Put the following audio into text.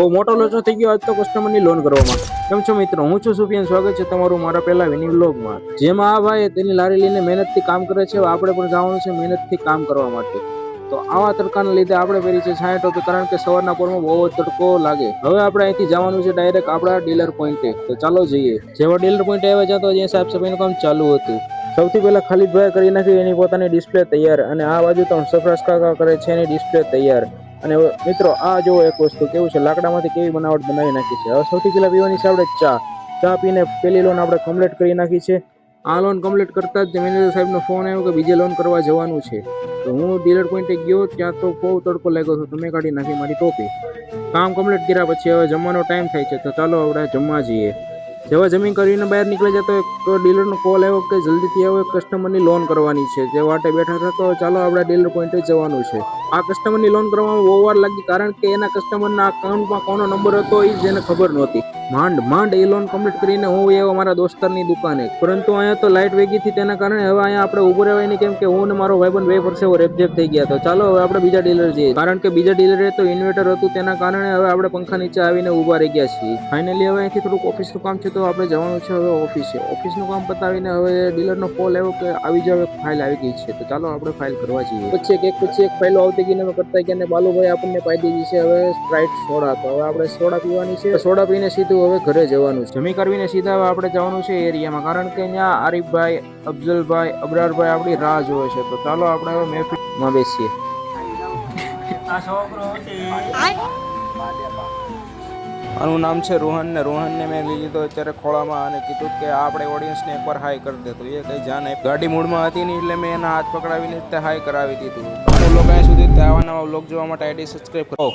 બહુ મોટો લોચો થઈ ગયો આજ તો કસ્ટમરની લોન કરવામાં। કેમ છો મિત્રો, હું છું સુફિયાન, સ્વાગત છે તમારું મારા પહેલા વિની વ્લોગમાં। જેમાં આ ભાઈ તેની લારી લઈને મહેનતથી કામ કરે છે, આપણે પણ જવાનું છે મહેનતથી કામ કરવા માટે। તો આવા તડકાના લીધે આપણે પહેરી છે 60 ટોપી, કારણ કે સવારના પોરમાં બહુ જ તડકો લાગે। હવે આપણે અહીંથી જવાનું છે ડાયરેક્ટ આપણા ડીલર પોઈન્ટે, તો ચાલો જઈએ। જેવા ડીલર પોઈન્ટ આવ્યા ત્યાં તો અહીંયા સાફ સફાઈનું કામ ચાલુ હતું। સૌથી પહેલા ખાલિદભાઈ કરી નાખી એની પોતાની ડિસ્પ્લે તૈયાર, અને આ બાજુ તો સરફરાજ કાકા કરે છે એની ડિસ્પ્લે તૈયાર। અને મિત્રો આ જો એક વસ્તુ કેવું છે, લાકડામાંથી કેવી બનાવટ બનાવી નાખી છે। હવે સૌથી પહેલા પીવાની છે આપણે ચા પીને પેલી લોન આપણે કમ્પ્લીટ કરી નાખી છે। આ લોન કમ્પ્લીટ કરતા જ મેનેજર સાહેબનો ફોન આવ્યો કે બીજે લોન કરવા જવાનું છે। તો હું ડીલર પોઈન્ટે ગયો, ત્યાં તો બહુ તડકો લાગ્યો હતો, તમે કાઢી નાખી મારી ટોપી। કામ કમ્પ્લીટ કર્યા પછી હવે જમવાનો ટાઈમ થાય છે, તો ચાલો આપણે જમવા જઈએ। જેવા જમીન કરીને બહાર નીકળી જતો એક ડીલરનો કોલ આવ્યો કે જલ્દીથી આવો, એક કસ્ટમરની લોન કરવાની છે। જે વાટે બેઠા હતા તો ચાલો આપણે ડીલર પોઈન્ટે જવાનું છે। આ કસ્ટમરની લોન કરવામાં બહુ વાર લાગી, કારણ કે એના કસ્ટમરના અકાઉન્ટમાં કોનો નંબર હતો એ જ એને ખબર નહોતી। માંડ એ લોન કમ્પ્લીટ કરીને હું આવ્યો મારા દોસ્તારની દુકાને, પરંતુ અહીંયા તો લાઇટ વેગી હતી, તેના કારણે હવે અહીંયા આપણે ઉભું રહેવાય નહીં, કેમ કે હું ને મારો ભાઈબંધ બે પરસેવો રેપઝેપ થઈ ગયા। તો ચાલો હવે આપણે બીજા ડીલર જઈએ, કારણ કે બીજા ડીલરે તો ઇન્વર્ટર હતું, તેના કારણે હવે આપણે પંખા નીચે આવીને ઊભા રહી ગયા છીએ। ફાઇનલી હવે અહીંથી થોડુંક ઓફિસનું કામ છે, તો આપણે જવાનું છે હવે ઓફિસે। ઓફિસનું કામ પતાવીને હવે ડીલરનો કોલ આવ્યો કે આવી જાવ, એક ફાઇલ આવી ગઈ છે, તો ચાલો આપણે ફાઇલ કરવા જઈએ। પછી એક ફાઇલો આવતી ગઈને અમે કરતા ગયા, અને બાલુભાઈ આપણને પાઈ દીધી છે હવે સ્પ્રાઇટ સોડા। તો હવે આપણે સોડા પીવાની છે, સોડા પીને સીધું હવે ઘરે જવાનું છે। જમી કરવીને સીધા હવે આપણે જવાનું છે એરિયામાં, કારણ કે અહીંયા આરિફભાઈ, અફઝલભાઈ, અબરારભાઈ આપણી રાહ જોવે છે। તો ચાલો આપણે હવે મહેફિલમાં બેસીએ। આનું નામ છે રોહન, ને રોહનને મેં લઈ લીધો અત્યારે ખોળામાં, અને કીધું કે આપણે ઓડિયન્સને એકવાર હાઈ કરી દે, તો એ કંઈ જાન નહીં, ગાડી મૂડમાં હતી નહીં, એટલે મેં એના હાથ પકડાવીને હાઈ કરાવી દીધું। આનું લોક અહીંયા સુધી આવા નવા વ્લોગ જોવા માટે આઈડી સબસ્ક્રાઈબ કરો।